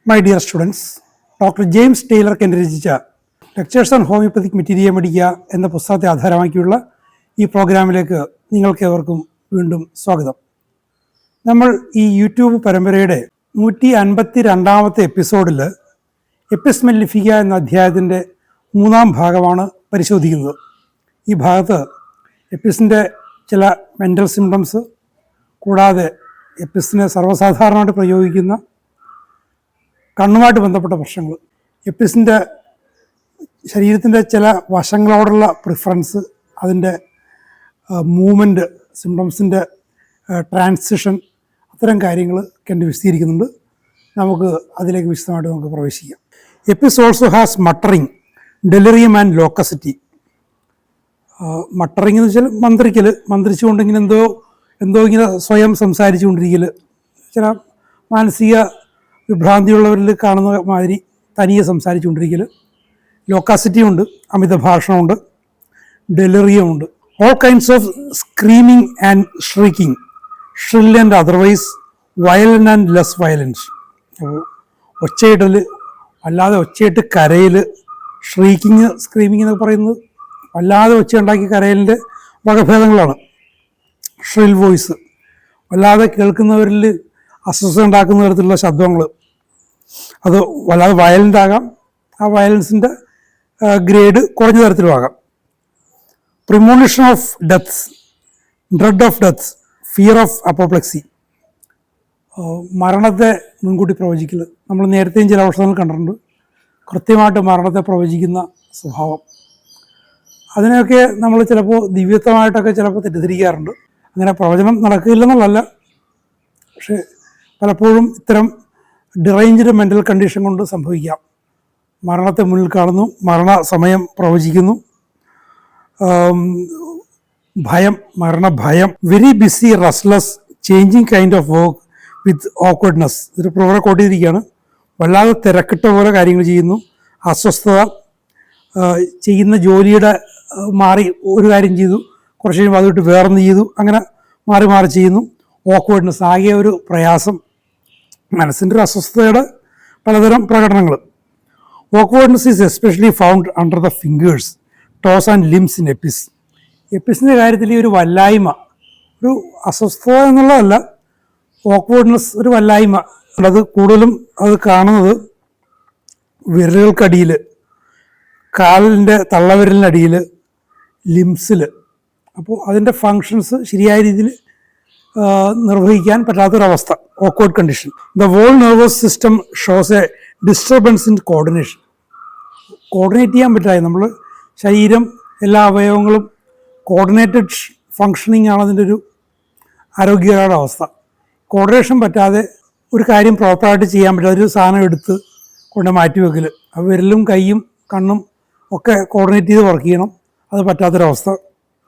My dear students, doctor James Tyler Kent രചിച്ച lectures on homoeopathic materia medica എന്ന പുസ്തകത്തെ ആധാരമാക്കിയുള്ള ഈ പ്രോഗ്രാമിലേക്ക് നിങ്ങൾക്കേവർക്കും വീണ്ടും സ്വാഗതം. നമ്മൾ ഈ യൂട്യൂബ് പരമ്പരയുടെ 152ാമത്തെ എപ്പിസോഡിൽ എപ്പിസ് മെല്ലിഫിക്ക എന്ന അധ്യായത്തിൻ്റെ 3-ാം ഭാഗമാണ് പരിശോധിക്കുന്നത്. ഈ ഭാഗത്ത് എപ്പിസിൻ്റെ ചില മെൻ്റൽ സിംറ്റംസ്, കൂടാതെ എപ്പിസിനെ സർവ്വസാധാരണമായിട്ട് പ്രയോഗിക്കുന്ന കണ്ണുമായിട്ട് ബന്ധപ്പെട്ട പ്രശ്നങ്ങൾ, എപ്പിസിൻ്റെ ശരീരത്തിൻ്റെ ചില വശങ്ങളോടുള്ള പ്രിഫറൻസ്, അതിൻ്റെ മൂവ്മെൻറ്റ്, സിംറ്റംസിൻ്റെ ട്രാൻസിഷൻ, അത്തരം കാര്യങ്ങൾ കെൻ്റ് വിശദീകരിക്കുന്നുണ്ട്. നമുക്ക് അതിലേക്ക് വിശദമായിട്ട് നമുക്ക് പ്രവേശിക്കാം. എപ്പിസ് ഓൾസോ ഹാസ് മട്ടറിങ്, ഡെലിറിയം ആൻഡ് ലോക്കസിറ്റി. മട്ടറിങ് എന്ന് വെച്ചാൽ മന്ത്രിച്ചുകൊണ്ടിങ്ങനെ എന്തോ ഇങ്ങനെ സ്വയം സംസാരിച്ചുകൊണ്ടിരിക്കൽ, ചില മാനസിക വിഭ്രാന്തിയുള്ളവരിൽ കാണുന്ന മാതിരി തനിയെ സംസാരിച്ചുകൊണ്ടിരിക്കൽ. ലോക്കാസിറ്റി ഉണ്ട്, അമിത ഭാഷണമുണ്ട്, ഡെലിറിയമുണ്ട്. All kinds of screaming and shrieking, shrill and otherwise, violent and less violent. അപ്പോൾ ഒച്ചയിടൽ, അല്ലാതെ ഒച്ചയിട്ട് കരയിൽ, ഷ്രീക്കിങ്, സ്ക്രീമിങ് എന്നൊക്കെ പറയുന്നത് വല്ലാതെ ഒച്ചയുണ്ടാക്കി കരയലിൻ്റെ വകഭേദങ്ങളാണ്. ഷ്രിൽ വോയിസ്, വല്ലാതെ കേൾക്കുന്നവരിൽ അസ്വസ്ഥത ഉണ്ടാക്കുന്ന തരത്തിലുള്ള ശബ്ദങ്ങൾ, അത് വല്ലാതെ വയലൻ്റ് ആകാം. ആ വയലൻസിൻ്റെ ഗ്രേഡ് കുറഞ്ഞ തരത്തിലും ആകാം. Premonition of deaths, dread of deaths, fear of apoplexy, മരണത്തെ മുൻകൂട്ടി പ്രവചിക്കൽ. നമ്മൾ നേരത്തെയും ചില ഔഷധങ്ങൾ കണ്ടിട്ടുണ്ട്, കൃത്യമായിട്ട് മരണത്തെ പ്രവചിക്കുന്ന സ്വഭാവം. അതിനെയൊക്കെ നമ്മൾ ചിലപ്പോൾ ദിവ്യത്വമായിട്ടൊക്കെ ചിലപ്പോൾ തെറ്റിദ്ധരിക്കാറുണ്ട്. അങ്ങനെ പ്രവചനം നടക്കില്ലെന്നുള്ളതല്ല, പക്ഷേ പലപ്പോഴും ഇത്തരം ഡിറേഞ്ച്ഡ് മെൻ്റൽ കണ്ടീഷൻ കൊണ്ട് സംഭവിക്കാം. മരണത്തെ മുന്നിൽ കാണുന്നു, മരണസമയം പ്രവചിക്കുന്നു. ഭയം, മരണഭയം. Very busy, restless, changing kind of work with awkwardness. ഇതൊരു പ്രവറെ കോട്ട് ചെയ്തിരിക്കുകയാണ്. വല്ലാതെ തിരക്കിട്ട പോലെ കാര്യങ്ങൾ ചെയ്യുന്നു. അസ്വസ്ഥത, ചെയ്യുന്ന ജോലിയുടെ മാറി ഒരു കാര്യം ചെയ്തു, കുറച്ച് കഴിയുമ്പോൾ അത് വിട്ട് വേറൊന്ന് ചെയ്തു, അങ്ങനെ മാറി മാറി ചെയ്യുന്നു. ഓക്വേർഡ്നെസ്, ആകെ ഒരു പ്രയാസം, മനസ്സിൻ്റെ ഒരു അസ്വസ്ഥതയുടെ പലതരം പ്രകടനങ്ങൾ. Awkwardness is especially found under the fingers, toes and limbs in Apis. എപ്പിസിൻ്റെ കാര്യത്തിൽ ഈ ഒരു വല്ലായ്മ, ഒരു അസ്വസ്ഥത എന്നുള്ളതല്ല, ഓക്വേർഡ്നെസ് ഒരു വല്ലായ്മ. അത് കൂടുതലും അത് കാണുന്നത് വിരലുകൾക്കടിയിൽ, കാലിൻ്റെ തള്ളവിരലിനടിയിൽ, ലിംസിൽ. അപ്പോൾ അതിൻ്റെ ഫങ്ഷൻസ് ശരിയായ രീതിയിൽ നിർവഹിക്കാൻ പറ്റാത്തൊരവസ്ഥ, awkward condition. The whole nervous system shows a disturbance in coordination. Coordinate ചെയ്യാൻ പറ്റാതെ, നമ്മൾ ശരീരം, എല്ലാ അവയവങ്ങളും കോർഡിനേറ്റഡ് ഫങ്ഷനിങ് ആണ് അതിൻ്റെ ഒരു ആരോഗ്യകരമായ അവസ്ഥ. കോർഡിനേഷൻ പറ്റാതെ ഒരു കാര്യം പ്രോപ്പറായിട്ട് ചെയ്യാൻ പറ്റാതെ ഒരു സാധനം എടുത്ത് കൊണ്ട് മാറ്റി വെക്കൽ, അത് വിരലും കൈയും കണ്ണും ഒക്കെ കോർഡിനേറ്റ് ചെയ്ത് വർക്ക് ചെയ്യണം, അത് പറ്റാത്തൊരവസ്ഥ.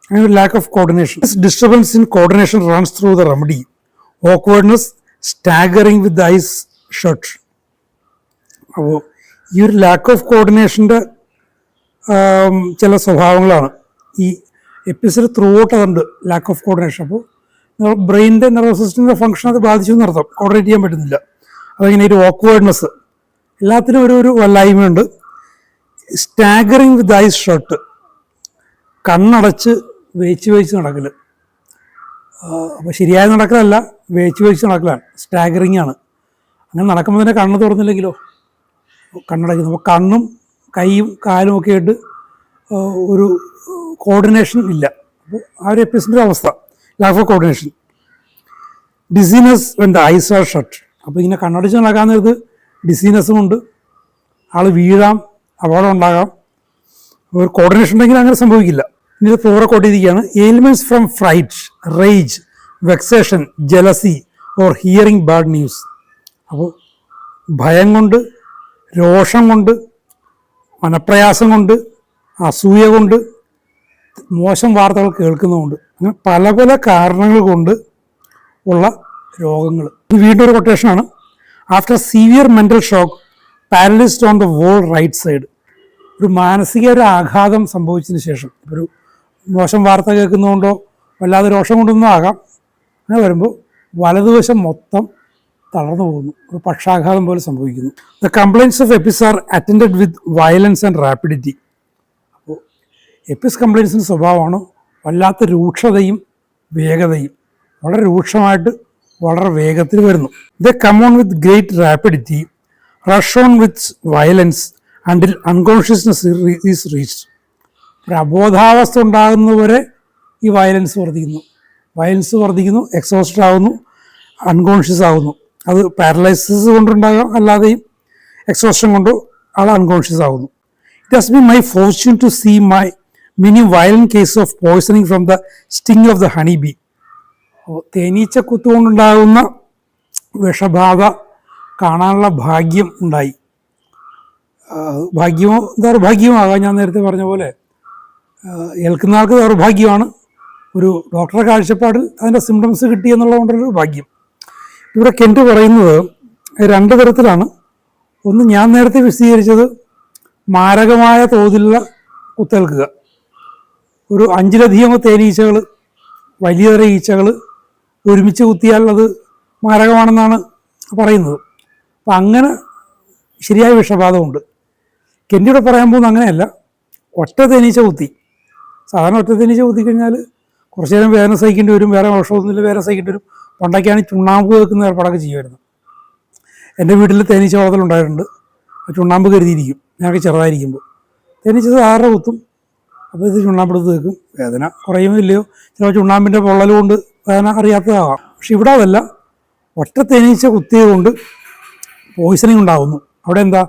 അങ്ങനെ lack of coordination. Disturbance in coordination runs through the remedy. Awkwardness, staggering with eyes shut. അപ്പോൾ ഈ ഒരു ലാക്ക് ഓഫ് കോർഡിനേഷൻ്റെ ചില സ്വഭാവങ്ങളാണ് ഈ എപ്പിസിൽ ത്രൂ ഔട്ട് അതുണ്ട്, ലാക്ക് ഓഫ് കോർഡിനേഷൻ. അപ്പോൾ ബ്രെയിനിൻ്റെ നെർവസ് സിസ്റ്റത്തിൻ്റെ ഫംഗ്ഷൻ അത് ബാധിച്ചു എന്നർത്ഥം, കോർഡിനേറ്റ് ചെയ്യാൻ പറ്റുന്നില്ല. അതിങ്ങനെ ഒരു ഓക്വേർഡ്നെസ്, എല്ലാത്തിനും ഒരു വല്ലായ്മയുണ്ട്. സ്റ്റാഗറിങ് വിത്ത് ഐസ് ഷട്ട്, കണ്ണടച്ച് വേച്ച് നടക്കൽ. അപ്പോൾ ശരിയായ നടക്കലല്ല, വേച്ച് നടക്കലാണ്, സ്റ്റാഗറിങ് ആണ്. അങ്ങനെ നടക്കുമ്പോൾ തന്നെ കണ്ണ് തുറന്നില്ലെങ്കിലോ, കണ്ണടയ്ക്കുന്നു. അപ്പോൾ കണ്ണും കൈയും കാലും ഒക്കെ ആയിട്ട് ഒരു കോർഡിനേഷൻ ഇല്ല. അപ്പോൾ ആ ഒരു എപ്പിസിൻ്റെ അവസ്ഥ, lack of coordination. Dizziness when the eyes are shut. അപ്പോൾ ഇങ്ങനെ കണ്ണടച്ച് നടക്കാൻ നേരത്ത് ഡിസീനസ്സും ഉണ്ട്, ആൾ വീഴാം, അപകടം ഉണ്ടാകാം. ഒരു കോർഡിനേഷൻ ഉണ്ടെങ്കിൽ അങ്ങനെ സംഭവിക്കില്ല. ഇനി ഇത് ഫ്ലോറെ കോട്ട് ചെയ്തിരിക്കുകയാണ്. Ailments from fright, rage, vexation, jealousy or hearing bad news. അപ്പോൾ ഭയം കൊണ്ട്, രോഷം കൊണ്ട്, മനപ്രയാസം കൊണ്ട്, അസൂയ കൊണ്ട്, മോശം വാർത്തകൾ കേൾക്കുന്നതുകൊണ്ട്, അങ്ങനെ പല പല കാരണങ്ങൾ കൊണ്ട് ഉള്ള രോഗങ്ങൾ. ഇത് വീണ്ടും ഒരു കൊട്ടേഷനാണ്. After severe mental shock, paralysed on the whole right side. ഒരു മാനസിക ഒരു ആഘാതം സംഭവിച്ചതിന് ശേഷം, ഒരു മോശം വാർത്ത കേൾക്കുന്നതുകൊണ്ടോ വല്ലാതെ രോഷം കൊണ്ടൊന്നും ആകാം, അങ്ങനെ വരുമ്പോൾ വലതുവശം മൊത്തം തളർന്നു പോകുന്നു, ഒരു പക്ഷാഘാതം പോലെ സംഭവിക്കുന്നു. The complaints of Apis are attended with violence and rapidity. അപ്പോൾ എപ്പിസ് കംപ്ലയിൻസിൻ്റെ സ്വഭാവമാണ് വല്ലാത്ത രൂക്ഷതയും വേഗതയും, വളരെ രൂക്ഷമായിട്ട് വളരെ വേഗത്തിൽ വരുന്നു. The come on with great rapidity, rush on with violence until unconsciousness is reached. ഒരു അബോധാവസ്ഥ ഉണ്ടാകുന്നവരെ ഈ വയലൻസ് വർദ്ധിക്കുന്നു, എക്സോസ്റ്റഡ് ആകുന്നു, അൺകോൺഷ്യസ് ആകുന്നു. അത് പാരലൈസിസ് കൊണ്ടുണ്ടാകാം, അല്ലാതെയും എക്സോഷൻ കൊണ്ട് ആൾ അൺകോൺഷ്യസ് ആകുന്നു. It has been my fortune to see many violent cases of poisoning from the sting of the honey bee. തേനീച്ച കുത്തുകൊണ്ടുണ്ടാകുന്ന വിഷബാധ കാണാനുള്ള ഭാഗ്യം ഉണ്ടായി. ഭാഗ്യമോ ദൗർഭാഗ്യമോ ആകാം. ഞാൻ നേരത്തെ പറഞ്ഞ പോലെ ഏൽക്കുന്ന ആൾക്ക് ദൗർഭാഗ്യമാണ്, ഒരു ഡോക്ടറെ കാഴ്ചപ്പാടിൽ അതിൻ്റെ സിംറ്റംസ് കിട്ടി എന്നുള്ളതുകൊണ്ടൊരു ഭാഗ്യം. ഇവിടെ കെൻറ്റ് പറയുന്നത് 2 തരത്തിലാണ്. ഒന്ന്, ഞാൻ നേരത്തെ വിശദീകരിച്ചത് മാരകമായ തോതിലുള്ള കുത്തേൽക്കുക. ഒരു 5ലധികം തേനീച്ചകൾ, വലിയ തരം ഈച്ചകൾ ഒരുമിച്ച് കുത്തിയാൽ അത് മാരകമാണെന്നാണ് പറയുന്നത്. അപ്പം അങ്ങനെ ശരിയായ വിഷബാധമുണ്ട്. കെൻറ്റിയുടെ പറയാൻ പോകുന്നത് അങ്ങനെയല്ല. ഒറ്റ തേനീച്ച കുത്തി, സാധാരണ ഒറ്റ തേനീച്ച കുത്തിക്കഴിഞ്ഞാൽ കുറച്ച് നേരം വേദന സഹിക്കേണ്ടി വരും, വേറെ ഔഷധമൊന്നുമില്ല, വേദന സഹിക്കേണ്ടി വരും. പണ്ടൊക്കെയാണ് ചുണ്ണാമ്പ് വെക്കുന്ന ഏർപ്പാടൊക്കെ ചെയ്യുമായിരുന്നു. എൻ്റെ വീട്ടിൽ തേനീച്ച വളർത്തലുണ്ടായിട്ടുണ്ട്. ചുണ്ണാമ്പ് കരുതിയിരിക്കും ഞങ്ങൾക്ക് ചെറുതായിരിക്കുമ്പോൾ. തേനീച്ച സാധാരണ കുത്തും, അപ്പോൾ ഇത് ചുണ്ണാമ്പെടുത്ത് വെക്കും, വേദന കുറയുമോ ഇല്ലയോ, ചിലപ്പോൾ ചുണ്ണാമ്പിൻ്റെ പൊള്ളൽ കൊണ്ട് വേദന അറിയാത്തതാകാം. പക്ഷെ ഇവിടെ അതല്ല, ഒറ്റ തേനീച്ച കുത്തിയത് കൊണ്ട് പോയിസണിങ് ഉണ്ടാകുന്നു. അവിടെ എന്താ,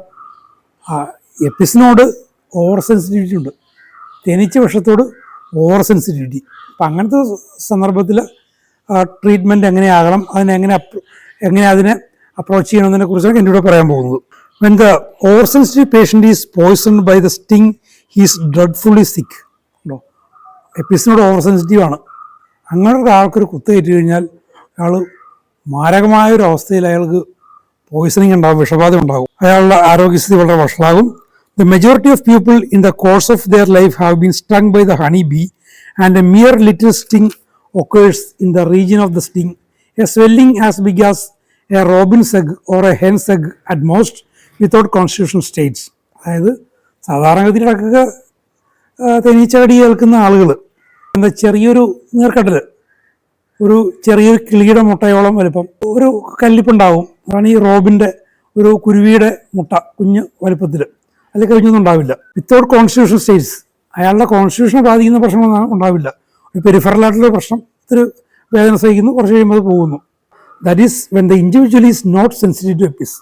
എപ്പിസിനോട് ഓവർ സെൻസിറ്റിവിറ്റി ഉണ്ട്, തേനീച്ച വിഷത്തോട് ഓവർ സെൻസിറ്റിവിറ്റി. അപ്പം അങ്ങനത്തെ സന്ദർഭത്തിൽ ട്രീറ്റ്മെൻറ്റ് എങ്ങനെയാകണം, എങ്ങനെ അതിനെ അപ്രോച്ച് ചെയ്യണമെന്നതിനെ കുറിച്ചാണ് എന്നോട് പറയാൻ പോകുന്നത്. When the oversensitive patient is poisoned by the sting, he is dreadfully sick. എപ്പിസിനോട് ഓവർ സെൻസിറ്റീവ് ആണ്. അങ്ങനെ ഒരാൾക്കൊരു കുത്തേറ്റ് കഴിഞ്ഞാൽ അയാൾ മാരകമായൊരു അവസ്ഥയിൽ അയാൾക്ക് പോയിസണിങ് ഉണ്ടാകും, വിഷബാധ ഉണ്ടാകും, അയാളുടെ ആരോഗ്യസ്ഥിതി വളരെ വഷളാകും. The majority of people in the course of their life have been stung by the honey bee, and a mere little sting occurs in the region of the sting. A swelling as big as a robin's egg or a hen's egg at most, without constitutional states. അതായത് സാധാരണഗതിയിലൊക്കെ തേനീച്ച കടി കേൾക്കുന്ന ആളുകൾ എന്താ, ചെറിയൊരു നീർക്കടൽ, ഒരു ചെറിയൊരു കിളിയുടെ മുട്ടയോളം വലുപ്പം ഒരു കല്ലിപ്പുണ്ടാവും. അതാണ് ഈ റോബിൻ്റെ, ഒരു കുരുവിയുടെ മുട്ട കുഞ്ഞ് വലുപ്പത്തിൽ, അതിൽ കഴിഞ്ഞൊന്നും ഉണ്ടാവില്ല. വിത്തൗട്ട് കോൺസ്റ്റിറ്റ്യൂഷണൽ സ്റ്റേറ്റ്സ്, അയാളുടെ കോൺസ്റ്റിറ്റ്യൂഷനെ ബാധിക്കുന്ന പ്രശ്നമൊന്നും ഉണ്ടാവില്ല. ഒരു പെരിഫറലായിട്ടുള്ള പ്രശ്നം, ഇത്തിരി വേദന സഹിക്കുന്നു, കുറച്ച് കഴിയുമ്പോൾ അത് പോകുന്നു. That is when the individual is not sensitive to Apis.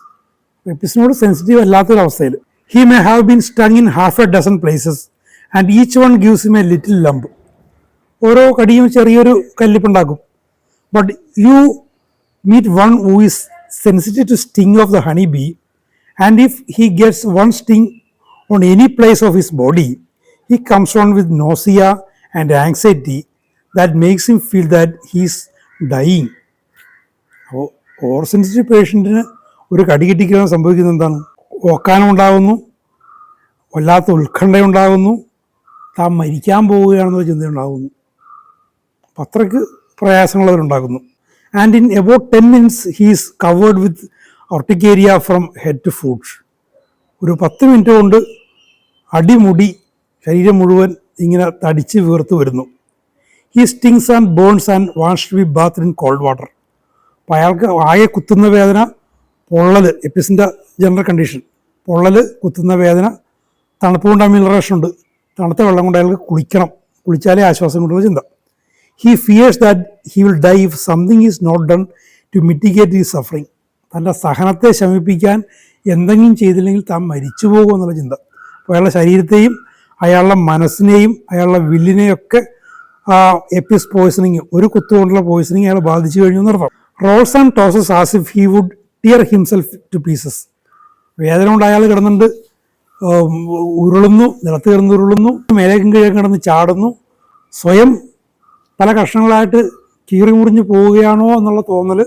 എപ്പിസിനോട് സെൻസിറ്റീവ് അല്ലാത്തൊരവസ്ഥയിൽ. He may have been stung in half a dozen places and each one gives him a little lump. ഓരോ കടിയും ചെറിയൊരു കല്ലിപ്പുണ്ടാക്കും. But you meet one who is sensitive to sting of the honey bee, and if he gets one sting on any place of his body, he comes on with nausea and anxiety that makes him feel that he's dying. അപ്പോൾ over sensitive പേഷ്യൻറ്റിന് ഒരു കടി കിട്ടിക്കാൻ സംഭവിക്കുന്നത് എന്താണ്, ഓക്കാനം ഉണ്ടാകുന്നു, വല്ലാത്ത ഉത്കണ്ഠയുണ്ടാകുന്നു, താൻ മരിക്കാൻ പോവുകയാണെന്നുള്ള ചിന്തയുണ്ടാകുന്നു. അത്രയ്ക്ക് പ്രയാസങ്ങൾ അവരുണ്ടാകുന്നു. And in about 10 minutes he is covered with urticaria from head to foot. ഒരു 10 മിനിറ്റ് കൊണ്ട് അടിമുടി ശരീരം മുഴുവൻ ഇങ്ങനെ തടിച്ച് വീർത്ത് വരുന്നു. He stings and burns and wants to be bath in cold water. അപ്പോൾ അയാൾക്ക് ആകെ കുത്തുന്ന വേദന, പൊള്ളൽ, എപ്പിസിൻ്റെ ജനറൽ കണ്ടീഷൻ, പൊള്ളൽ, കുത്തുന്ന വേദന, തണുപ്പ് കൊണ്ട് അമിലറേഷൻ ഉണ്ട്, തണുത്ത വെള്ളം കൊണ്ട് അയാൾക്ക് കുളിച്ചാലേ ആശ്വാസം കൊണ്ടുള്ള ചിന്ത. He fears that he will die if something is not done to mitigate his suffering. തൻ്റെ സഹനത്തെ ശമിപ്പിക്കാൻ എന്തെങ്കിലും ചെയ്തില്ലെങ്കിൽ താൻ മരിച്ചു പോകുമെന്നുള്ള ചിന്ത. അപ്പോൾ അയാളുടെ ശരീരത്തെയും അയാളുടെ മനസ്സിനെയും അയാളുടെ വില്ലിനെയൊക്കെ എപ്പിസ് പോയ്സണിങ്, ഒരു കുത്തുകൊണ്ടുള്ള പോയ്സണിങ് അയാൾ ബാധിച്ചു കഴിഞ്ഞു എന്നർത്ഥം. Rolls and tosses as if he would tear himself to pieces. വേദന കൊണ്ട് അയാൾ കിടന്നുണ്ട് ഉരുളുന്നു, നിലത്ത് കിടന്ന് ഉരുളുന്നു, മേലേക്കും കീഴേക്കും കിടന്ന് ചാടുന്നു, സ്വയം പല കഷ്ണങ്ങളായിട്ട് കീറി മുറിഞ്ഞ് പോവുകയാണോ എന്നുള്ള തോന്നൽ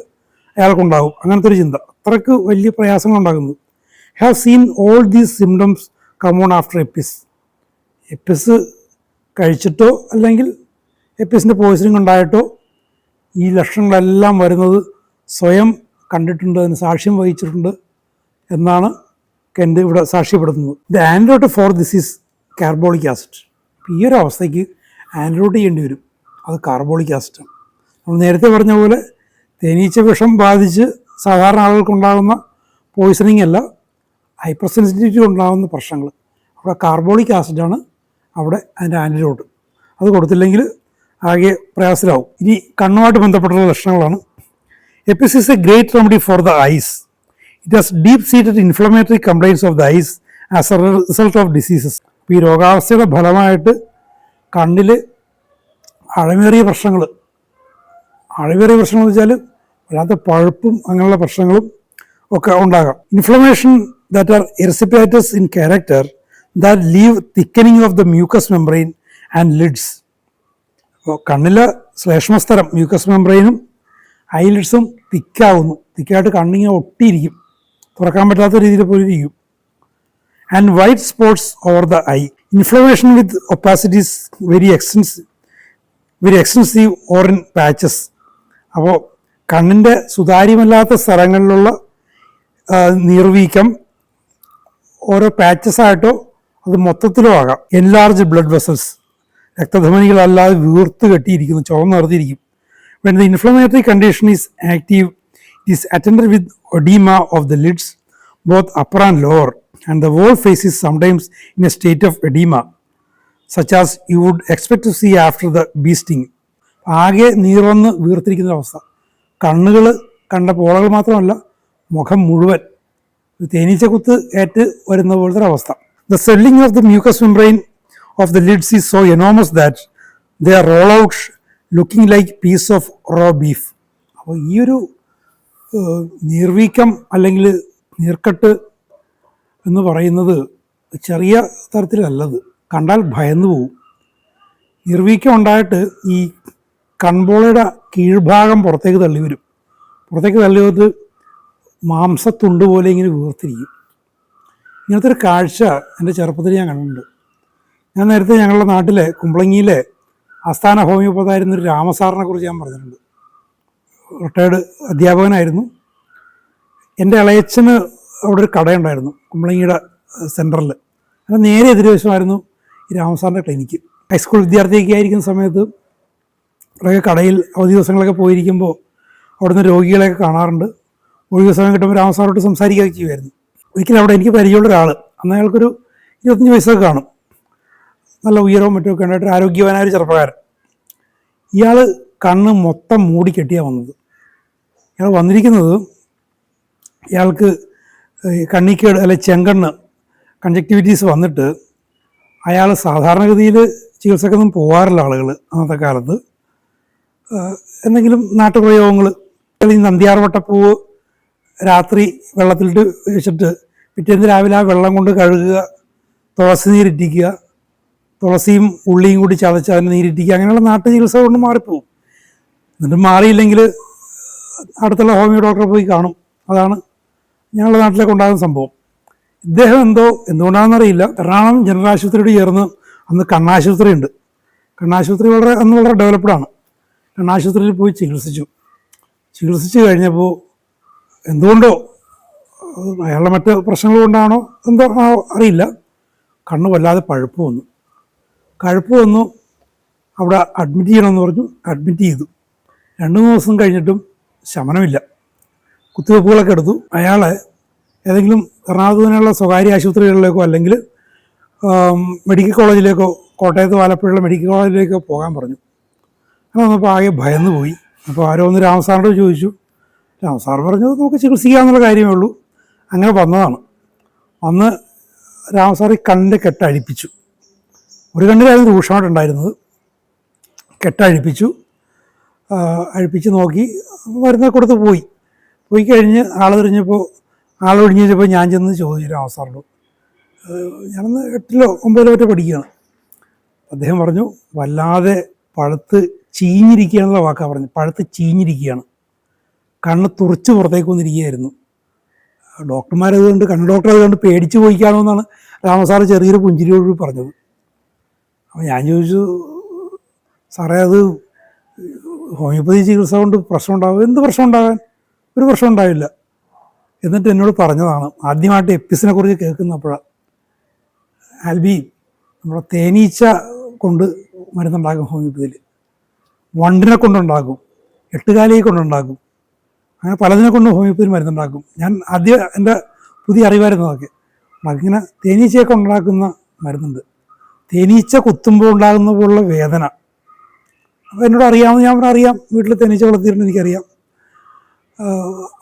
അയാൾക്കുണ്ടാകും. അങ്ങനത്തെ ഒരു ചിന്ത, അത്രയ്ക്ക് വലിയ പ്രയാസങ്ങളുണ്ടാകുന്നത്. Have seen all these symptoms come on after Apis. Apis കഴിച്ചിട്ടോ അല്ലെങ്കിൽ എപ്പിസിൻ്റെ പോയ്സണിങ് ഉണ്ടായിട്ടോ ഈ ലക്ഷണങ്ങളെല്ലാം വരുന്നത് സ്വയം കണ്ടിട്ടുണ്ട്, അതിന് സാക്ഷ്യം വഹിച്ചിട്ടുണ്ട് എന്നാണ് കെൻഡ് ഇവിടെ സാക്ഷ്യപ്പെടുത്തുന്നത്. The antidote for this is carbolic acid. ഈ ഒരു അവസ്ഥയ്ക്ക് ആൻറ്റിഡോട്ട് ചെയ്യേണ്ടി വരും, അത് കാർബോളിക് ആസിഡാണ്. നമ്മൾ നേരത്തെ പറഞ്ഞ പോലെ തേനീച്ച വിഷം ബാധിച്ച് സാധാരണ ആളുകൾക്കുണ്ടാകുന്ന പോയിസണിങ് അല്ല, ഹൈപ്പർ സെൻസിറ്റിവിറ്റി ഉണ്ടാകുന്ന പ്രശ്നങ്ങൾ. അവിടെ കാർബോളിക് ആസിഡാണ് അവിടെ അതിൻ്റെ ആൻറ്റിഡോട്ട്. അത് കൊടുത്തില്ലെങ്കിൽ ആകെ പ്രയാസത്തിലാവും. ഇനി കണ്ണുമായിട്ട് ബന്ധപ്പെട്ടുള്ള ലക്ഷണങ്ങളാണ്. Apis is a great remedy for the eyes. It has deep seated inflammatory complaints of the eyes as a result of diseases. ഈ രോഗാവസ്ഥയുടെ ഫലമായിട്ട് കണ്ണിൽ ആഴമേറിയ പ്രശ്നങ്ങൾ എന്ന് വെച്ചാൽ വല്ലാത്ത പഴുപ്പും അങ്ങനെയുള്ള പ്രശ്നങ്ങളും ഒക്കെ ഉണ്ടാകാം. Inflammation that are erysipelatous in character that leave thickening of the mucous membrane and lids. അപ്പോൾ കണ്ണിലെ ശ്ലേഷ്മസ്തരം മ്യൂക്കസ് മെംബ്രെയിനും ഐലിഡ്സും തിക്കായിട്ട് കണ്ണിങ്ങനെ ഒട്ടിയിരിക്കും, തുറക്കാൻ പറ്റാത്ത രീതിയിൽ പോലും ഇരിക്കും. And white spots over the eye. Inflammation with opacities very extensive or in patches. അപ്പോൾ കണ്ണിൻ്റെ സുതാര്യമല്ലാത്ത സ്ഥലങ്ങളിലുള്ള നീർവീക്കം ഓരോ പാച്ചസായിട്ടോ അത് മൊത്തത്തിലോ ആകാം. എൻലാർജ് ബ്ലഡ് വെസൽസ്, രക്തധമനികളല്ലാതെ വീർത്ത് കെട്ടിയിരിക്കുന്നു, ചുവന്ന് നിർത്തിയിരിക്കും. When the inflammatory condition is active, it is attended with edema of the lids, both upper and lower, and the whole face is sometimes in a state of edema, such as you would expect to see after the bee sting. ആകെ നീർവന്ന് വീർത്തിരിക്കുന്ന അവസ്ഥ. കണ്ണുകൾ കണ്ട പോളകൾ മാത്രമല്ല, മുഖം മുഴുവൻ തേനീച്ചക്കുത്ത് ഏറ്റ് വരുന്ന പോലത്തെ അവസ്ഥ. The swelling of the mucous membrane of the lids is so enormous that they roll out looking like piece of raw beef. അപ്പോൾ ഈ ഒരു നീർവീക്കം അല്ലെങ്കിൽ നീർക്കെട്ട് എന്ന് പറയുന്നത് ചെറിയ തരത്തിലല്ലത്, കണ്ടാൽ ഭയന്നു പോവും. നീർവീക്കം ഉണ്ടായിട്ട് ഈ കൺപോളയുടെ കീഴ്ഭാഗം പുറത്തേക്ക് തള്ളി വരും. പുറത്തേക്ക് തള്ളി വന്നിട്ട് മാംസത്തുണ്ട് പോലെ ഇങ്ങനെ വീർത്തിരിക്കും. ഇങ്ങനത്തെ ഒരു കാഴ്ച എൻ്റെ ചെറുപ്പത്തിൽ ഞാൻ കണ്ടിട്ടുണ്ട്. ഞാൻ നേരത്തെ ഞങ്ങളുടെ നാട്ടിലെ കുമ്പളങ്ങിയിലെ ആസ്ഥാന ഹോമിയോപ്പതായിരുന്നൊരു രാമസാറിനെ കുറിച്ച് ഞാൻ പറഞ്ഞിട്ടുണ്ട്. റിട്ടയർഡ് അധ്യാപകനായിരുന്നു. എൻ്റെ ഇളയച്ചന് അവിടെ ഒരു കടയുണ്ടായിരുന്നു കുമ്പളങ്ങിയുടെ സെൻറ്ററിൽ. അങ്ങനെ നേരെ എതിർവശമായിരുന്നു ഈ രാമസാറിൻ്റെ ക്ലിനിക്ക്. ഹൈസ്കൂൾ വിദ്യാർത്ഥിയൊക്കെ ആയിരിക്കുന്ന സമയത്ത് കുറേ കടയിൽ അവധി ദിവസങ്ങളൊക്കെ പോയിരിക്കുമ്പോൾ അവിടുന്ന് രോഗികളെയൊക്കെ കാണാറുണ്ട്. ഒഴിവ് സമയം കിട്ടുമ്പോൾ രാമസാറോട്ട് സംസാരിക്കുകയൊക്കെ ചെയ്യുമായിരുന്നു. ഒരിക്കലും അവിടെ എനിക്ക് പരിചയമുള്ള ഒരാൾ, അന്ന് അയാൾക്കൊരു 25 വയസ്സൊക്കെ കാണും, നല്ല ഉയരവും മറ്റുമൊക്കെ ഉണ്ടായിട്ട് ആരോഗ്യവാനായ ഒരു ചെറുപ്പക്കാരൻ. ഇയാൾ കണ്ണ് മൊത്തം മൂടിക്കെട്ടിയാണ് വന്നത്. ഇയാൾ വന്നിരിക്കുന്നത് ഇയാൾക്ക് കണ്ണിക്കേട് അല്ലെ ചെങ്കണ്ണ് കൺജക്റ്റിവിറ്റീസ് വന്നിട്ട് അയാൾ സാധാരണഗതിയിൽ ചികിത്സക്കൊന്നും പോകാറില്ല ആളുകൾ അന്നത്തെ കാലത്ത്. എന്തെങ്കിലും നാട്ടുപ്രയോഗങ്ങൾ, ഈ നന്ദ്യാർവട്ടപ്പൂവ് രാത്രി വെള്ളത്തിലിട്ട് വെച്ചിട്ട് പിറ്റേന്ന് രാവിലെ ആ വെള്ളം കൊണ്ട് കഴുകുക, തുളസി നീരിറ്റിക്കുക, തുളസിയും ഉള്ളിയും കൂടി ചതച്ച് അതിന് നീരിറ്റിക്കുക, അങ്ങനെയുള്ള നാട്ടു ചികിത്സ കൊണ്ട് മാറിപ്പോവും. എന്നിട്ട് മാറിയില്ലെങ്കിൽ അടുത്തുള്ള ഹോമിയോ ഡോക്ടറെ പോയി കാണും. അതാണ് ഞങ്ങളുടെ നാട്ടിലേക്ക് ഉണ്ടാകുന്ന സംഭവം. ഇദ്ദേഹം എന്തുകൊണ്ടാണെന്നറിയില്ല, എറണാകുളം ജനറൽ ആശുപത്രിയോട് ചേർന്ന് അന്ന് കണ്ണാശുപത്രി ഉണ്ട്. കണ്ണാശുപത്രി അന്ന് വളരെ ഡെവലപ്ഡാണ്. കണ്ണാശുപത്രിയിൽ പോയി ചികിത്സിച്ച് കഴിഞ്ഞപ്പോൾ എന്തുകൊണ്ടോ, അയാളുടെ മറ്റ് പ്രശ്നങ്ങൾ കൊണ്ടാണോ എന്തോ അറിയില്ല, കണ്ണ് വല്ലാതെ പഴുപ്പ് വന്നു. അവിടെ അഡ്മിറ്റ് ചെയ്യണമെന്ന് പറഞ്ഞു. അഡ്മിറ്റ് ചെയ്തു. 2-3 ദിവസം കഴിഞ്ഞിട്ടും ശമനമില്ല. കുത്തിവെപ്പുകളൊക്കെ എടുത്തു. അയാളെ ഏതെങ്കിലും എറണാകുളത്തിനുള്ള സ്വകാര്യ ആശുപത്രികളിലേക്കോ അല്ലെങ്കിൽ മെഡിക്കൽ കോളേജിലേക്കോ, കോട്ടയത്ത് ആലപ്പുഴയുള്ള മെഡിക്കൽ കോളേജിലേക്കോ പോകാൻ പറഞ്ഞു. അങ്ങനെ വന്നപ്പോൾ ആകെ ഭയന്ന് പോയി. അപ്പോൾ ആരോ ഒന്ന് രാമസാറിനോട് ചോദിച്ചു. രാമസാർ പറഞ്ഞു നമുക്ക് ചികിത്സിക്കാമെന്നുള്ള കാര്യമേ ഉള്ളൂ. അങ്ങനെ വന്നതാണ്. അന്ന് രാമസാർ ഈ കണ്ണിൻ്റെ കെട്ടഴിപ്പിച്ചു. ഒരു കണ്ണിലായിരുന്നു രൂക്ഷമായിട്ടുണ്ടായിരുന്നത്. അഴിപ്പിച്ച് നോക്കി മരുന്ന് കൊടുത്ത് പോയി കഴിഞ്ഞ് ആൾ ഒഴിഞ്ഞപ്പോൾ ഞാൻ ചെന്ന് ചോദിച്ചു രാമസാറിനോട്, ഞാനന്ന് 8-ലോ 9-ലോ മറ്റോ പഠിക്കുകയാണ്. അദ്ദേഹം പറഞ്ഞു വല്ലാതെ പഴുത്ത് ചീഞ്ഞിരിക്കുകയാണെന്നുള്ള വാക്കാണ് പറഞ്ഞു. പഴുത്ത് ചീഞ്ഞിരിക്കുകയാണ്, കണ്ണ് തുറച്ച് പുറത്തേക്ക് വന്നിരിക്കുകയായിരുന്നു. ഡോക്ടർമാരതുകൊണ്ട്, കണ്ണ് ഡോക്ടർ അതുകൊണ്ട് പേടിച്ച് പോയിക്കാണോ എന്നാണ് രാമസാർ ചെറിയൊരു പുഞ്ചിരിയോട് പറഞ്ഞത്. അപ്പോൾ ഞാൻ ചോദിച്ചു, സാറേ അത് ഹോമിയോപ്പതി ചികിത്സ കൊണ്ട് പ്രശ്നം ഉണ്ടാകും? എന്ത് പ്രശ്നം ഉണ്ടാകാൻ? ഒരു പ്രശ്നം ഉണ്ടായില്ല. എന്നിട്ട് എന്നോട് പറഞ്ഞതാണ്, ആദ്യമായിട്ട് എപ്പിസിനെ കുറിച്ച് കേൾക്കുന്നപ്പോഴാണ്, ആൽബി, നമ്മുടെ തേനീച്ച കൊണ്ട് മരുന്നുണ്ടാക്കും ഹോമിയോപ്പതിയിൽ, വണ്ടിനെ കൊണ്ടുണ്ടാക്കും, എട്ടുകാലിയെ കൊണ്ടുണ്ടാക്കും, അങ്ങനെ പലതിനെ കൊണ്ട് ഹോമിയോപ്പതിയിൽ മരുന്നുണ്ടാക്കും. ഞാൻ ആദ്യം എൻ്റെ പുതിയ അറിവായിരുന്നു അതൊക്കെ. അതിങ്ങനെ തേനീച്ചയെ കൊണ്ടുണ്ടാക്കുന്ന മരുന്നുണ്ട്, തേനീച്ച കുത്തുമ്പോൾ ഉണ്ടാകുന്ന പോലുള്ള വേദന. അപ്പോൾ എന്നോട് അറിയാമെന്ന് ഞാൻ അറിയാം, വീട്ടിൽ തേനീച്ച വളർത്തിയിട്ടുണ്ട്, എനിക്കറിയാം.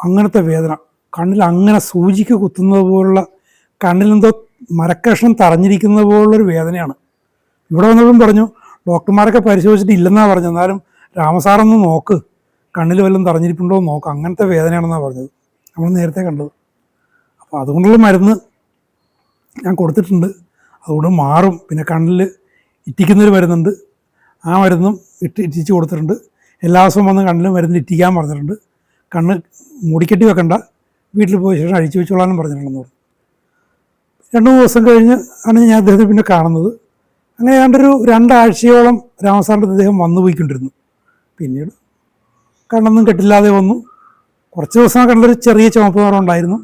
അങ്ങനത്തെ വേദന, കണ്ണിൽ അങ്ങനെ സൂചിക്ക് കുത്തുന്നത് പോലുള്ള, കണ്ണിലെന്തോ മരക്കഷ്ണം തറഞ്ഞിരിക്കുന്നത് പോലുള്ളൊരു വേദനയാണ്. ഇവിടെ വന്നപ്പോഴും പറഞ്ഞു, ഡോക്ടർമാരൊക്കെ പരിശോധിച്ചിട്ട് ഇല്ലെന്നാണ് പറഞ്ഞത്, എന്നാലും രാമസാറൊന്ന് നോക്ക്, കണ്ണിൽ വല്ലതും തറഞ്ഞിരിപ്പുണ്ടോ എന്ന് നോക്ക്, അങ്ങനത്തെ വേദനയാണെന്നാണ് പറഞ്ഞത്, നമ്മൾ നേരത്തെ കണ്ടത്. അപ്പോൾ അതുകൊണ്ടുള്ള മരുന്ന് ഞാൻ കൊടുത്തിട്ടുണ്ട്, അതുകൊണ്ട് മാറും. പിന്നെ കണ്ണിൽ ഇറ്റിക്കുന്നൊരു മരുന്നുണ്ട്, ആ മരുന്നും ഇറ്റിച്ച് കൊടുത്തിട്ടുണ്ട്. എല്ലാ ദിവസവും വന്ന് കണ്ണിൽ മരുന്ന് ഇറ്റിക്കാൻ പറഞ്ഞിട്ടുണ്ട്. കണ്ണ് മൂടിക്കെട്ടി വെക്കണ്ട, വീട്ടിൽ പോയ ശേഷം അഴിച്ചു വെച്ചോളാനും പറഞ്ഞിട്ടുണ്ടെന്ന് പറഞ്ഞു. 2-3 ദിവസം കഴിഞ്ഞ് ആണ് ഞാൻ അദ്ദേഹത്തെ പിന്നെ കാണുന്നത്. അങ്ങനെ ഏതാണ്ടൊരു 2 ആഴ്ചയോളം രാമസാറിൻ്റെ അദ്ദേഹം വന്നു പോയിക്കൊണ്ടിരുന്നു. പിന്നീട് കണ്ണൊന്നും കെട്ടില്ലാതെ വന്നു. കുറച്ച് ദിവസം കണ്ടൊരു ചെറിയ ചുവപ്പ് നിറം ഉണ്ടായിരുന്നു,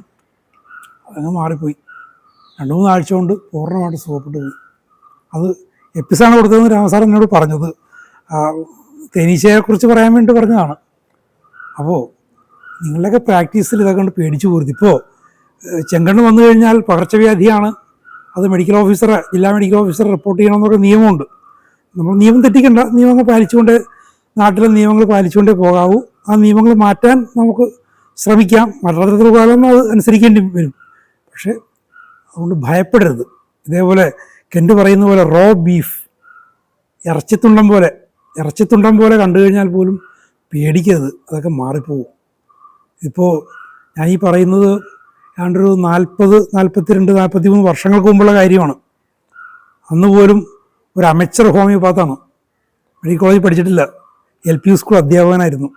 അതങ്ങ് മാറിപ്പോയി. 2-3 ആഴ്ച കൊണ്ട് പൂർണ്ണമായിട്ട് സുഖപ്പെട്ടു പോയി. അത് എപ്പിസാണ് കൊടുത്തതെന്ന് രാമസാർ എന്നോട് പറഞ്ഞത്, തേനീച്ചയെക്കുറിച്ച് പറയാൻ വേണ്ടി പറഞ്ഞതാണ്. അപ്പോൾ നിങ്ങളുടെയൊക്കെ പ്രാക്ടീസിൽ ഇതൊക്കെ കൊണ്ട് പേടിച്ചു പോരുത്. ഇപ്പോൾ ചെങ്കണ്ണ് വന്നു കഴിഞ്ഞാൽ പകർച്ചവ്യാധിയാണ്, അത് മെഡിക്കൽ ഓഫീസർ, ജില്ലാ മെഡിക്കൽ ഓഫീസർ റിപ്പോർട്ട് ചെയ്യണമെന്നൊരു നിയമമുണ്ട്. നമ്മൾ നിയമം തെറ്റിക്കണ്ട, നിയമങ്ങൾ പാലിച്ചുകൊണ്ട്, നാട്ടിലെ നിയമങ്ങൾ പാലിച്ചുകൊണ്ടേ പോകാവൂ. ആ നിയമങ്ങൾ മാറ്റാൻ നമുക്ക് ശ്രമിക്കാം, മരണത്തിൽ കാലം അത് അനുസരിക്കേണ്ടി വരും. പക്ഷേ അതുകൊണ്ട് ഭയപ്പെടരുത്. ഇതേപോലെ കെൻറ്റ് പറയുന്ന പോലെ റോ ബീഫ്, ഇറച്ചിത്തുണ്ടം പോലെ കണ്ടു കഴിഞ്ഞാൽ പോലും പേടിക്കരുത്, അതൊക്കെ മാറിപ്പോവും. ഇപ്പോൾ ഞാൻ ഈ പറയുന്നത് ഏതാണ്ടൊരു 40, 42, 43 വർഷങ്ങൾക്ക് മുമ്പുള്ള കാര്യമാണ്. അന്ന് പോലും ഒരു അമച്ചർ ഹോമിയോപാത്താണ്, മെഡിക്കൽ കോളേജിൽ പഠിച്ചിട്ടില്ല, LP സ്കൂൾ അധ്യാപകനായിരുന്നു.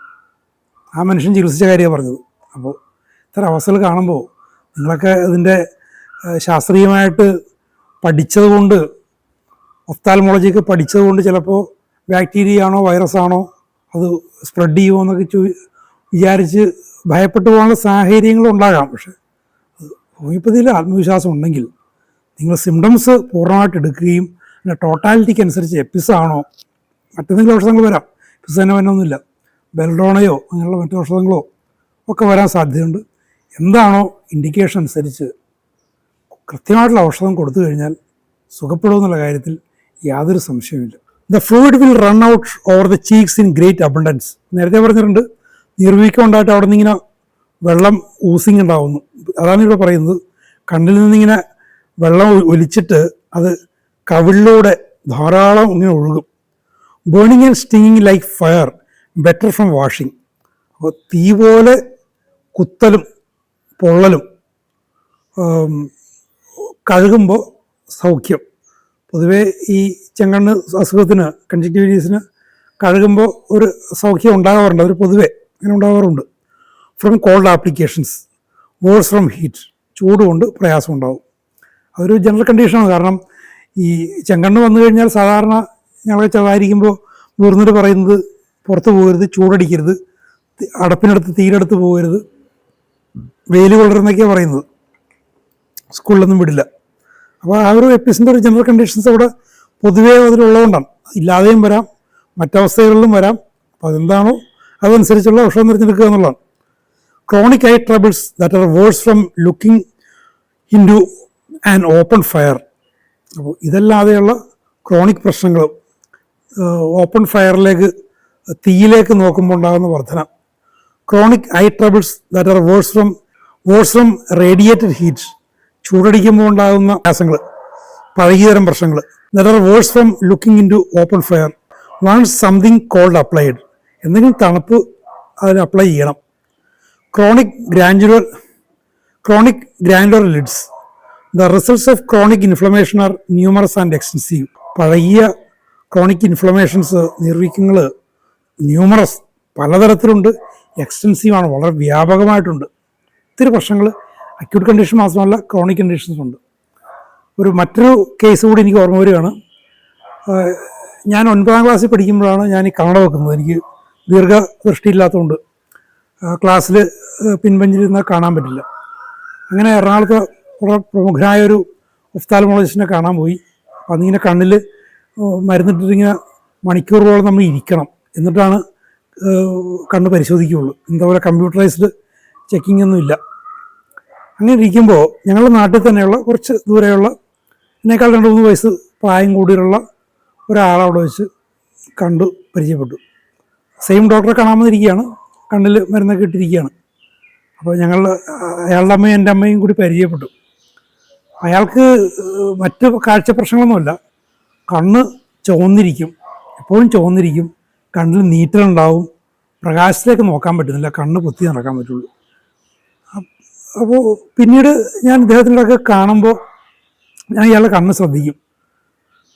ആ മനുഷ്യൻ ചികിത്സിച്ച കാര്യമാണ് പറഞ്ഞത്. അപ്പോൾ ഇത്തരം അവസ്ഥകൾ കാണുമ്പോൾ നിങ്ങളൊക്കെ ഇതിൻ്റെ ശാസ്ത്രീയമായിട്ട് പഠിച്ചതുകൊണ്ട്, ഒഫ്താൽമോളജിയൊക്കെ പഠിച്ചതുകൊണ്ട് ചിലപ്പോൾ ബാക്ടീരിയ ആണോ വൈറസാണോ അത് സ്പ്രെഡ് ചെയ്യുമോ എന്നൊക്കെ വിചാരിച്ച് ഭയപ്പെട്ടു പോകാനുള്ള സാഹചര്യങ്ങളുണ്ടാകാം. പക്ഷേ ഹോമിയോപ്പതിയിൽ ആത്മവിശ്വാസം ഉണ്ടെങ്കിൽ നിങ്ങൾ സിംറ്റംസ് പൂർണ്ണമായിട്ട് എടുക്കുകയും പിന്നെ ടോട്ടാലിറ്റിക്ക് അനുസരിച്ച് എപ്പിസാണോ മറ്റെന്തെങ്കിലും ഔഷധങ്ങൾ വരാം, എപ്പിസ് തന്നെ വരണമെന്നില്ല, ബെൽഡോണയോ അങ്ങനെയുള്ള മറ്റു ഔഷധങ്ങളോ ഒക്കെ വരാൻ സാധ്യതയുണ്ട്. എന്താണോ ഇൻഡിക്കേഷൻ അനുസരിച്ച് കൃത്യമായിട്ടുള്ള ഔഷധം കൊടുത്തു കഴിഞ്ഞാൽ സുഖപ്പെടുമെന്നുള്ള കാര്യത്തിൽ യാതൊരു സംശയവുമില്ല. The fluid will run out over the cheeks in great abundance. നേരത്തെ പറഞ്ഞിട്ടുണ്ട്, നീർവീക്കം ഉണ്ടായിട്ട് അവിടെ നിന്നിങ്ങനെ വെള്ളം ഊസിങ് ഉണ്ടാവുന്നു. അതാണ് ഇവിടെ പറയുന്നത്, കണ്ണിൽ നിന്നിങ്ങനെ വെള്ളം ഒലിച്ചിട്ട് അത് കവിളിലൂടെ ധാരാളം ഇങ്ങനെ ഒഴുകും. Burning and stinging like fire, better from washing. അപ്പോൾ തീ പോലെ കുത്തലും പൊള്ളലും, കഴുകുമ്പോൾ സൗഖ്യം. പൊതുവേ ഈ ചെങ്കണ്ണ് അസുഖത്തിന്, കൺജക്റ്റിവിറ്റീസിന് കഴുകുമ്പോൾ ഒരു സൗഖ്യം ഉണ്ടാകാറുണ്ട്, അവർ പൊതുവേ അങ്ങനെ ഉണ്ടാകാറുണ്ട്. From cold applications, worse from heat, ചൂട് കൊണ്ട് പ്രയാസം ഉണ്ടാവും. അതൊരു ജനറൽ കണ്ടീഷനാണ്. കാരണം ഈ ചെങ്കണ്ണ് വന്നു കഴിഞ്ഞാൽ സാധാരണ ഞങ്ങളെ ചവാരിക്കുമ്പോൾ മുതിർന്നിട്ട് പറയുന്നത് പുറത്ത് പോകരുത്, ചൂടടിക്കരുത്, അടപ്പിനടുത്ത് തീയിലെടുത്ത് പോകരുത്, വെയിൽ കൊള്ളരുന്നൊക്കെയാണ് പറയുന്നത്, സ്കൂളിലൊന്നും വിടില്ല. അപ്പോൾ ആ ഒരു എപ്പിസിൻ്റെ ഒരു ജനറൽ കണ്ടീഷൻസ് അവിടെ പൊതുവേ അതിലുള്ളതുകൊണ്ടാണ്. ഇല്ലാതെയും വരാം, മറ്റവസ്ഥകളിലും വരാം. അപ്പോൾ അതെന്താണോ അതനുസരിച്ചുള്ള ഔഷധം തിരഞ്ഞെടുക്കുക എന്നുള്ളതാണ്. Chronic eye troubles that are worse from looking into an open fire. അപ്പോൾ ഇതല്ലാതെയുള്ള ക്രോണിക് പ്രശ്നങ്ങൾ, ഓപ്പൺ ഫയറിലേക്ക്, തീയിലേക്ക് നോക്കുമ്പോൾ ഉണ്ടാകുന്ന വർധന. Chronic eye troubles that are worse from radiated heat, ചൂടടിക്കുമ്പോൾ ഉണ്ടാകുന്ന പ്രയാസങ്ങൾ, പഴകിതരം പ്രശ്നങ്ങൾ. That are worse from looking into open fire. Once something cold applied, എന്തെങ്കിലും തണുപ്പ് അതിന് അപ്ലൈ ചെയ്യണം. Chronic granular lids. The results of chronic inflammation are numerous and extensive. പഴകിയ ക്രോണിക് ഇൻഫ്ലമേഷൻസ്, നീർവീക്കങ്ങൾ ന്യൂമറസ്, പലതരത്തിലുണ്ട്, എക്സ്റ്റൻസീവാണ്, വളരെ വ്യാപകമായിട്ടുണ്ട്. ഒത്തിരി പ്രശ്നങ്ങൾ അക്യൂട്ട് കണ്ടീഷൻ മാത്രമല്ല ക്രോണിക് കണ്ടീഷൻസ് ഉണ്ട്. മറ്റൊരു കേസ് കൂടി എനിക്ക് ഓർമ്മ വരികയാണ്. ഞാൻ 9ാം ക്ലാസ്സിൽ പഠിക്കുമ്പോഴാണ് ഞാൻ ഈ കണ്ണട വെക്കുന്നത്. എനിക്ക് ദീർഘദൃഷ്ടിയില്ലാത്തതുകൊണ്ട് ക്ലാസ്സിൽ പിൻപഞ്ചിലിരുന്നാൽ കാണാൻ പറ്റില്ല. അങ്ങനെ എറണാകുളത്ത് പ്രമുഖനായ ഒരു ഒഫ്താൽമോളജിസ്റ്റിനെ കാണാൻ പോയി. അപ്പം അതിങ്ങനെ കണ്ണിൽ മരുന്നിട്ടിങ്ങനെ മണിക്കൂറുകളോളം നമ്മൾ ഇരിക്കണം, എന്നിട്ടാണ് കണ്ണ് പരിശോധിക്കുകയുള്ളൂ. എന്താ പോലെ കമ്പ്യൂട്ടറൈസ്ഡ് ചെക്കിംഗ് ഒന്നുമില്ല. അങ്ങനെ ഇരിക്കുമ്പോൾ ഞങ്ങളുടെ നാട്ടിൽ തന്നെയുള്ള കുറച്ച് ദൂരെയുള്ള എന്നേക്കാൾ 2-3 വയസ്സ് പ്രായം കൂടിയുള്ള ഒരാളവിടെ വെച്ച് കണ്ടു പരിചയപ്പെട്ടു. സെയിം ഡോക്ടറെ കാണാൻ വന്നിരിക്കുകയാണ്, കണ്ണിൽ മരുന്നൊക്കെ ഇട്ടിരിക്കുകയാണ്. അപ്പോൾ ഞങ്ങൾ അയാളുടെ അമ്മയും എൻ്റെ അമ്മയും കൂടി പരിചയപ്പെട്ടു. അയാൾക്ക് മറ്റ് കാഴ്ച പ്രശ്നങ്ങളൊന്നുമില്ല, കണ്ണ് ചുവന്നിരിക്കും, എപ്പോഴും ചുവന്നിരിക്കും, കണ്ണിൽ നീറ്റലുണ്ടാവും, പ്രകാശത്തിലേക്ക് നോക്കാൻ പറ്റുന്നില്ല, കണ്ണ് പൊത്തി നടക്കാൻ പറ്റുള്ളൂ. അപ്പോൾ പിന്നീട് ഞാൻ ഇദ്ദേഹത്തിനൊക്കെ കാണുമ്പോൾ ഞാൻ ഇയാളുടെ കണ്ണ് ശ്രദ്ധിക്കും.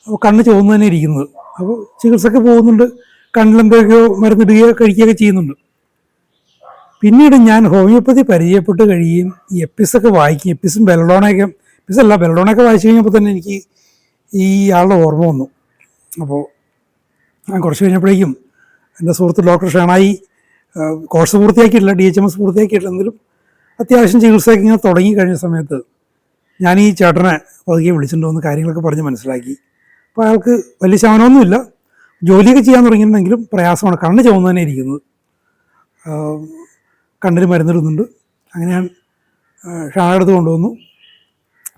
അപ്പോൾ കണ്ണ് ചുവന്ന് തന്നെ ഇരിക്കുന്നത്. അപ്പോൾ ചികിത്സക്ക് പോകുന്നുണ്ട്, കണ്ണിലെന്തൊക്കെയോ മരുന്നിടുകയോ കഴിക്കുകയൊക്കെ ചെയ്യുന്നുണ്ട്. പിന്നീട് ഞാൻ ഹോമിയോപ്പതി പരിചയപ്പെട്ട് കഴിയുകയും ഈ എപ്പിസൊക്കെ വായിക്കും. എപ്പിസും ബെൽഡോണയൊക്കെ, എപ്പിസല്ല ബെൽഡോണയൊക്കെ വായിച്ചു കഴിഞ്ഞപ്പോൾ തന്നെ എനിക്ക് ഈ ആളുടെ ഓർമ്മ വന്നു. അപ്പോൾ ഞാൻ കുറച്ച് കഴിഞ്ഞപ്പോഴേക്കും എൻ്റെ സുഹൃത്ത് ഡോക്ടർ ഷേണായി കോഴ്സ് പൂർത്തിയാക്കിയിട്ടില്ല, DHMS പൂർത്തിയാക്കിയിട്ടില്ല, എങ്കിലും അത്യാവശ്യം ചികിത്സയൊക്കെ ഇങ്ങനെ തുടങ്ങി കഴിഞ്ഞ സമയത്ത് ഞാൻ ഈ ചേട്ടനെ പതുക്കെ വിളിച്ചിട്ട് വന്ന് കാര്യങ്ങളൊക്കെ പറഞ്ഞ് മനസ്സിലാക്കി. അപ്പോൾ അയാൾക്ക് വലിയ ശമനമൊന്നുമില്ല, ജോലിയൊക്കെ ചെയ്യാൻ തുടങ്ങിയിട്ടുണ്ടെങ്കിലും പ്രയാസമാണ്, കണ്ണ് ചുവന്ന് തന്നെ ഇരിക്കുന്നത്, കണ്ണിൽ മരുന്നിടുന്നുണ്ട്. അങ്ങനെ ഞാൻ ഷാണെടുത്ത് കൊണ്ടുവന്നു,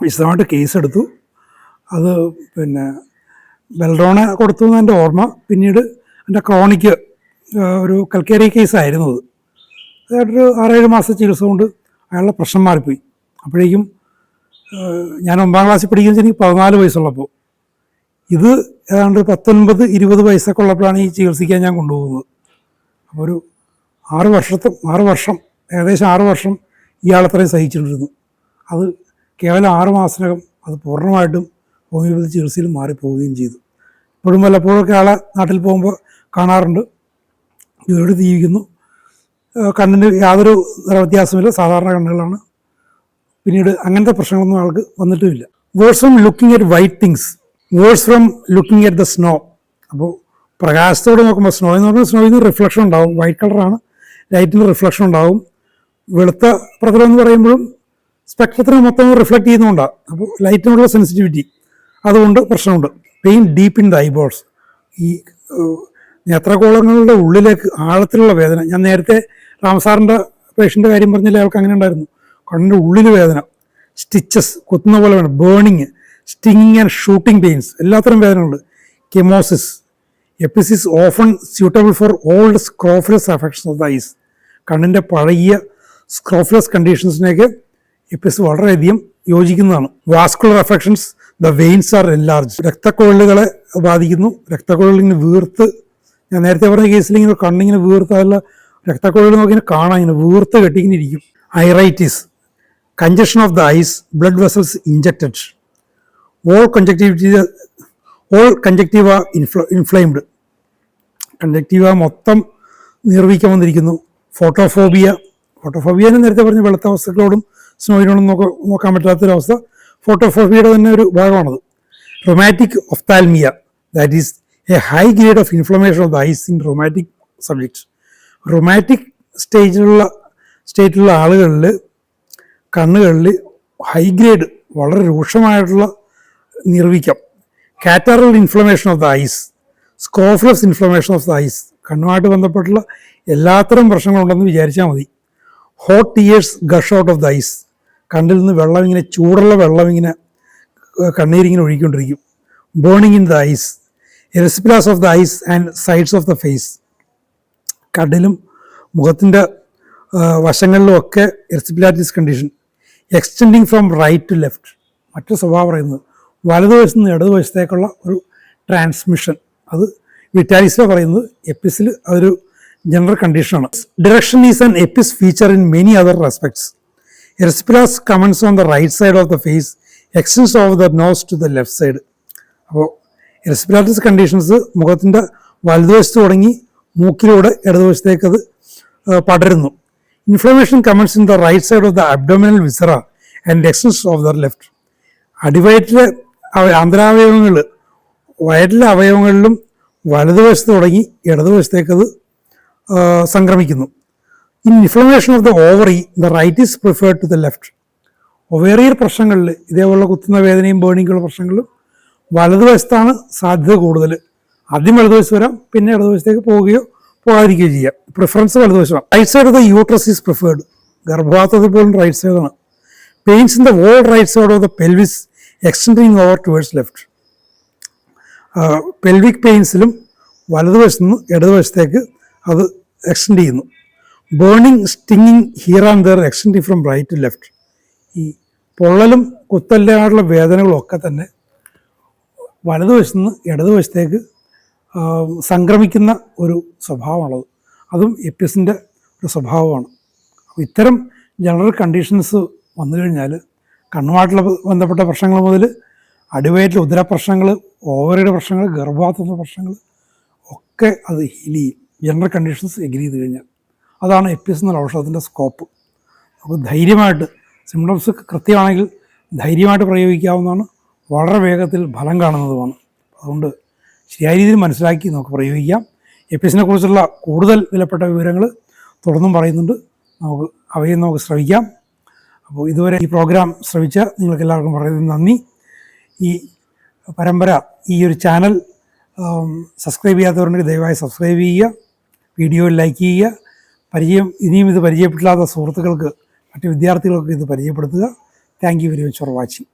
വിശദമായിട്ട് കേസെടുത്തു. അത് പിന്നെ ബെൽഡോണ കൊടുത്തു എന്ന് എൻ്റെ ഓർമ്മ. പിന്നീട് എൻ്റെ ക്രോണിക്ക് ഒരു കൽക്കേരി കേസായിരുന്നു അത്. അതായിട്ടൊരു 6-7 മാസത്തെ ചികിത്സ കൊണ്ട് അയാളുടെ പ്രശ്നം മാറിപ്പോയി. അപ്പോഴേക്കും ഞാൻ 9ാം ക്ലാസ്സിൽ പഠിക്കുന്നത് എനിക്ക് 14 വയസ്സുള്ളപ്പോൾ, ഇത് ഏതാണ്ട് 19-20 വയസ്സൊക്കെ ഉള്ളപ്പോഴാണ് ഈ ചികിത്സിക്കാൻ ഞാൻ കൊണ്ടുപോകുന്നത്. അപ്പോൾ ഒരു 6 വർഷം ഏകദേശം 6 വർഷം ഇയാളത്രയും സഹിച്ചിട്ടിരുന്നു. അത് കേവലം 6 മാസത്തിനകം അത് പൂർണ്ണമായിട്ടും ഹോമിയോപ്പതി ചികിത്സയിൽ മാറിപ്പോവുകയും ചെയ്തു. ഇപ്പോഴും വല്ലപ്പോഴൊക്കെ ആളെ നാട്ടിൽ പോകുമ്പോൾ കാണാറുണ്ട്, ഇവരോട് ജീവിക്കുന്നു. കണ്ണിന് യാതൊരു നിറവ്യത്യാസമില്ല, സാധാരണ കണ്ണുകളാണ്. പിന്നീട് അങ്ങനത്തെ പ്രശ്നങ്ങളൊന്നും ആൾക്ക് വന്നിട്ടുമില്ല. Worse from looking at white things, worse from looking at the snow. അപ്പോൾ പ്രകാശത്തോടെ നോക്കുമ്പോൾ സ്നോ എന്ന് പറഞ്ഞാൽ സ്നോയിൽ നിന്ന് റിഫ്ലക്ഷൻ ഉണ്ടാവും, വൈറ്റ് കളറാണ്, ലൈറ്റിന് റിഫ്ലക്ഷൻ ഉണ്ടാവും. വെളുത്ത പ്രതലം എന്ന് പറയുമ്പോഴും സ്പെക്ട്രത്തിന് മൊത്തം റിഫ്ലക്ട് ചെയ്യുന്നതുകൊണ്ടാണ്. അപ്പോൾ ലൈറ്റിനോടുള്ള സെൻസിറ്റിവിറ്റി അതുകൊണ്ട് പ്രശ്നമുണ്ട്. Pain deep in the eyeballs, ഈ നേത്രഗോളങ്ങളുടെ ഉള്ളിലേക്ക് ആഴത്തിലുള്ള വേദന. ഞാൻ നേരത്തെ രാമസാറിൻ്റെ പേഷ്യൻ്റെ കാര്യം പറഞ്ഞാൽ അയാൾക്ക് അങ്ങനെ ഉണ്ടായിരുന്നു, കണ്ണിൻ്റെ ഉള്ളിൽ വേദന, സ്റ്റിച്ചസ് കുത്തുന്ന പോലെ വേണം, burning, stinging and shooting pains, എല്ലാത്തരം വേദനയുണ്ട്. Chemosis, Apis is often suitable for old scrofulous affections of the eyes. കണ്ണിൻ്റെ പഴകിയ സ്ക്രോഫിലസ് കണ്ടീഷൻസിനെയൊക്കെ എപ്പിസ് വളരെയധികം യോജിക്കുന്നതാണ്. Vascular affections, the veins are enlarge, രക്തക്കൊഴലുകളെ ബാധിക്കുന്നു. രക്തക്കൊഴലിങ്ങനെ വീർത്ത്, ഞാൻ നേരത്തെ പറഞ്ഞ കേസിൽ ഇങ്ങനെ കണ്ണിങ്ങനെ വീർത്ത്, അതല്ല രക്തക്കൊഴൽ നോക്കിങ്ങനെ കാണാൻ ഇങ്ങനെ വീർത്ത് കെട്ടിങ്ങനെ ഇരിക്കും. Iritis, congestion of the eyes, blood vessels injected, all conjunctiva inflamed, conjunctiva മൊത്തം നീർവീക്കം വന്നിരിക്കുന്നു. ഫോട്ടോഫോബിയ എന്ന് നേരത്തെ പറഞ്ഞ വെളുത്ത വസ്തുക്കളോടും സ്നോയിനോടും നോക്കാൻ പറ്റാത്തൊരവസ്ഥ ഫോട്ടോഫോബിയയുടെ തന്നെ ഒരു ഭാഗമാണത്. Rheumatic ophthalmia, that is a high grade of inflammation of the eyes in rheumatic subjects. Rheumatic സ്റ്റേറ്റിലുള്ള ആളുകളിൽ കണ്ണുകളിൽ ഹൈ ഗ്രേഡ് വളരെ രൂക്ഷമായിട്ടുള്ള നിർവീക്കം. Catarrhal inflammation of the eyes, scrofulous inflammation of the eyes, കണ്ണുമായിട്ട് ബന്ധപ്പെട്ടുള്ള എല്ലാത്തരം പ്രശ്നങ്ങളുണ്ടെന്ന് വിചാരിച്ചാൽ മതി. Hot tears gush out of the eyes, കണ്ണിൽ നിന്ന് വെള്ളം ഇങ്ങനെ ചൂടുള്ള വെള്ളം ഇങ്ങനെ കണ്ണീരിങ്ങനെ ഒഴുകിക്കൊണ്ടിരിക്കും. Burning in the eyes, erysipelas of the eyes and sides of the face, കണ്ണിലും മുഖത്തിൻ്റെ വശങ്ങളിലുമൊക്കെ erysipelatous condition. Extending from right to left, മറ്റു സ്വഭാവം പറയുന്നത് വലതുവശത്ത് നിന്ന് ഇടതുവശത്തേക്കുള്ള ഒരു ട്രാൻസ്മിഷൻ. അത് വിറ്റാലിസിലാണ് പറയുന്നത്. എപ്പിസിൽ അതൊരു ജനറൽ കണ്ടീഷനാണ്. Direction is an Apis feature in many other respects. Erysipelas commences on the right side of the face, extends of the nose to the left side. അപ്പോൾ എറിസിപ്പിലാറ്റിസ് കണ്ടീഷൻസ് മുഖത്തിൻ്റെ വലതുവശത്ത് തുടങ്ങി മൂക്കിലൂടെ ഇടതുവശത്തേക്ക് അത് പടരുന്നു. Inflammation commences in the right side of the abdominal viscera and extends of the left. അടിവയറ്റിലെ ആന്തരാവയവങ്ങൾ, വയറ്റിലെ അവയവങ്ങളിലും വലതുവശത്ത് തുടങ്ങി ഇടതുവശത്തേക്കത് സംക്രമിക്കുന്നു. In inflammation of the ovary the right is preferred to the left. Ovarial പ്രശ്നങ്ങളിൽ ഇതേപോലുള്ള കുത്തുന്ന വേദനയും ബേണിങ്ങുള്ള പ്രശ്നങ്ങളും വലതുവശത്താണ് സാധ്യത കൂടുതൽ. ആദ്യം വലതുവശത്ത് വരാം, പിന്നെ ഇടതുവശത്തേക്ക് പോവുകയോ പോകാതിരിക്കുകയോ ചെയ്യാം. പ്രിഫറൻസ് വലതുവശമാണ്. Right side of the uterus is preferred. ഗർഭപാത്രത്തിൽ പോലും റൈറ്റ് സൈഡാണ്. Pains in the whole right side of the pelvis extending over towards left. Pelvic പെയിൻസിലും വലതുവശത്ത് നിന്ന് ഇടതുവശത്തേക്ക് അത് എക്സ്റ്റെൻഡ് ചെയ്യുന്നു. Burning, stinging here and there extending from right to left. ഈ പൊള്ളലും കുത്തല്ലാനുള്ള വേദനകളും ഒക്കെ തന്നെ വലതുവശത്ത് നിന്ന് ഇടതുവശത്തേക്ക് സംക്രമിക്കുന്ന ഒരു സ്വഭാവമാണത്. അതും എപ്പിസിൻ്റെ ഒരു സ്വഭാവമാണ്. അപ്പോൾ ഇത്തരം ജനറൽ കണ്ടീഷൻസ് വന്നു കഴിഞ്ഞാൽ കണ്ണുമായിട്ടുള്ള ബന്ധപ്പെട്ട പ്രശ്നങ്ങൾ മുതൽ അടിവയറ്റിൽ ഉദരപ്രശ്നങ്ങൾ, ഓവറിയുടെ പ്രശ്നങ്ങൾ, ഗർഭപാത്രത്തിൻ്റെ പ്രശ്നങ്ങൾ ഒക്കെ അത് ഹീൽ ചെയ്യും. ജനറൽ കണ്ടീഷൻസ് എഗ്രി ചെയ്ത് കഴിഞ്ഞാൽ അതാണ് എപ്പിസ് എന്നുള്ള ഔഷധത്തിൻ്റെ സ്കോപ്പ്. നമുക്ക് ധൈര്യമായിട്ട് സിംറ്റംസ് കൃത്യമാണെങ്കിൽ ധൈര്യമായിട്ട് പ്രയോഗിക്കാവുന്നതാണ്. വളരെ വേഗത്തിൽ ഫലം കാണുന്നതുമാണ്. അതുകൊണ്ട് ശരിയായ രീതിയിൽ മനസ്സിലാക്കി നമുക്ക് പ്രയോഗിക്കാം. എപ്പിസിനെ കുറിച്ചുള്ള കൂടുതൽ വിലപ്പെട്ട വിവരങ്ങൾ തുടർന്നും പറയുന്നുണ്ട്. അവയും നമുക്ക് ശ്രവിക്കാം. അപ്പോൾ ഇതുവരെ ഈ പ്രോഗ്രാം ശ്രവിച്ച നിങ്ങൾക്ക് എല്ലാവർക്കും പറയുന്നത് നന്ദി. ഈ പരമ്പര, ഈ ഒരു ചാനൽ സബ്സ്ക്രൈബ് ചെയ്യാത്തവരുണ്ടെങ്കിൽ ദയവായി സബ്സ്ക്രൈബ് ചെയ്യുക, വീഡിയോ ലൈക്ക് ചെയ്യുക, ഇനിയും ഇത് പരിചയപ്പെട്ടില്ലാത്ത സുഹൃത്തുക്കൾക്ക്, മറ്റ് വിദ്യാർത്ഥികൾക്ക് ഇത് പരിചയപ്പെടുത്തുക. Thank you very much for watching.